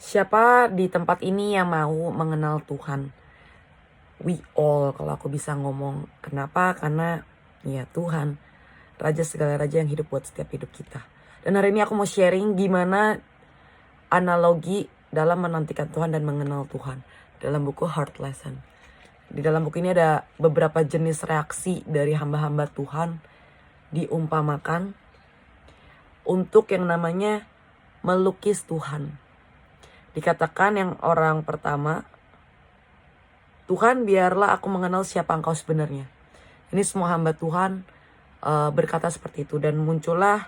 Siapa di tempat ini yang mau mengenal Tuhan? We all, kalau aku bisa ngomong. Kenapa? Karena ya Tuhan, Raja segala raja yang hidup buat setiap hidup kita. Dan hari ini aku mau sharing gimana analogi dalam menantikan Tuhan dan mengenal Tuhan. Dalam buku Heart Lesson. Di dalam buku ini ada beberapa jenis reaksi dari hamba-hamba Tuhan diumpamakan untuk yang namanya melukis Tuhan. Dikatakan yang orang pertama, Tuhan biarlah aku mengenal siapa engkau sebenarnya. Ini semua hamba Tuhan berkata seperti itu. Dan muncullah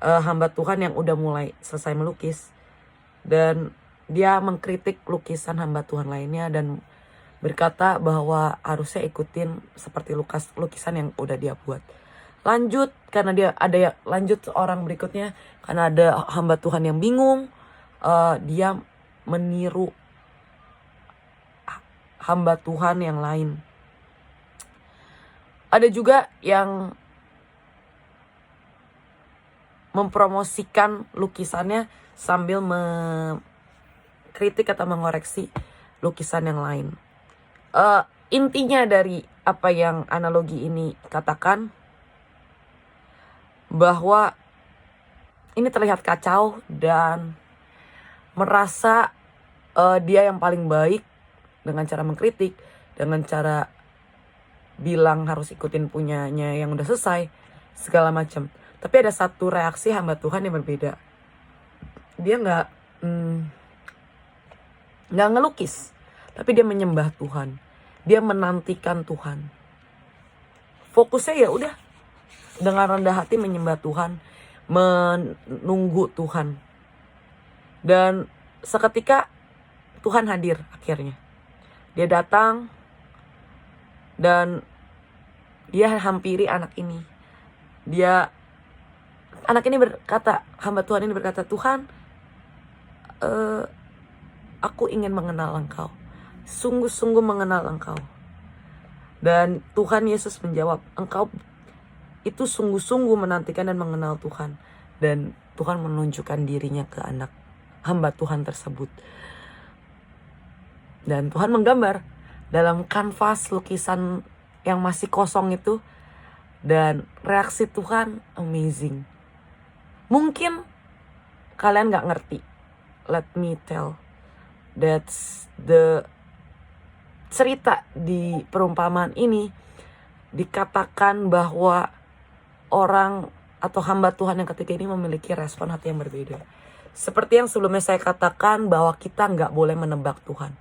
hamba Tuhan yang udah mulai selesai melukis. Dan dia mengkritik lukisan hamba Tuhan lainnya dan berkata bahwa harusnya ikutin seperti lukisan yang udah dia buat. Lanjut, karena dia ada lanjut orang berikutnya, karena ada hamba Tuhan yang bingung. Dia meniru hamba Tuhan yang lain. Ada juga yang mempromosikan lukisannya sambil mengkritik atau mengoreksi lukisan yang lain. Intinya dari apa yang analogi ini katakan, bahwa ini terlihat kacau dan merasa dia yang paling baik dengan cara mengkritik, dengan cara bilang harus ikutin punyanya yang udah selesai, segala macam. Tapi ada satu reaksi hamba Tuhan yang berbeda. Dia nggak ngelukis, tapi dia menyembah Tuhan. Dia menantikan Tuhan. Fokusnya ya udah dengan rendah hati menyembah Tuhan, menunggu Tuhan. Dan seketika Tuhan hadir akhirnya. Dia datang dan dia hampiri anak ini. Anak ini berkata, hamba Tuhan ini berkata, Tuhan, aku ingin mengenal Engkau. Sungguh-sungguh mengenal Engkau. Dan Tuhan Yesus menjawab, engkau itu sungguh-sungguh menantikan dan mengenal Tuhan. Dan Tuhan menunjukkan dirinya ke anak hamba Tuhan tersebut. Dan Tuhan menggambar dalam kanvas lukisan yang masih kosong itu. Dan reaksi Tuhan amazing. Mungkin kalian gak ngerti. Let me tell. That's the cerita di perumpamaan ini. Dikatakan bahwa orang atau hamba Tuhan yang ketika ini memiliki respon hati yang berbeda. Seperti yang sebelumnya saya katakan bahwa kita gak boleh menebak Tuhan.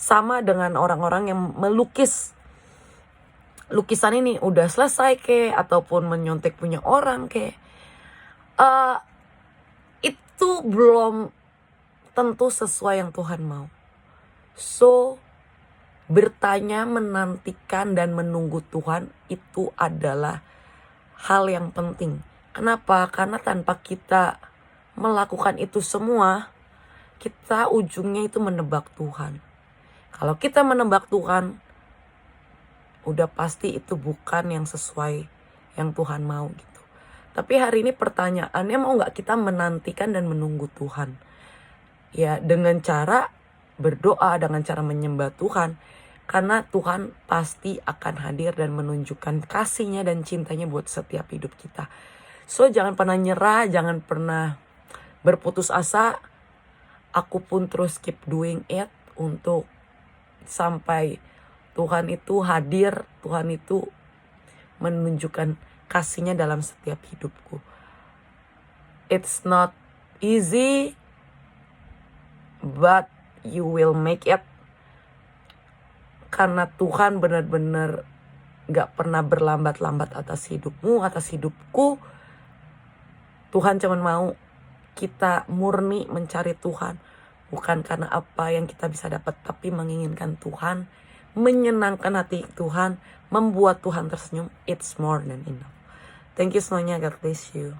Sama dengan orang-orang yang melukis lukisan ini udah selesai ataupun menyontek punya orang itu belum tentu sesuai yang Tuhan mau. So bertanya, menantikan dan menunggu Tuhan itu adalah hal yang penting. Kenapa? Karena tanpa kita melakukan itu semua, kita ujungnya itu menebak Tuhan. Kalau kita menebak Tuhan, udah pasti itu bukan yang sesuai yang Tuhan mau gitu. Tapi hari ini pertanyaannya, mau gak kita menantikan dan menunggu Tuhan? Ya dengan cara berdoa, dengan cara menyembah Tuhan. Karena Tuhan pasti akan hadir dan menunjukkan kasih-Nya dan cintanya buat setiap hidup kita. So jangan pernah nyerah, jangan pernah berputus asa. Aku pun terus keep doing it untuk sampai Tuhan itu hadir, Tuhan itu menunjukkan kasih-Nya dalam setiap hidupku. It's not easy, but you will make it. Karena Tuhan benar-benar gak pernah berlambat-lambat atas hidupmu, atas hidupku. Tuhan cuma mau kita murni mencari Tuhan. Bukan karena apa yang kita bisa dapat, tapi menginginkan Tuhan, menyenangkan hati Tuhan, membuat Tuhan tersenyum. It's more than enough. Thank you semuanya, God bless you.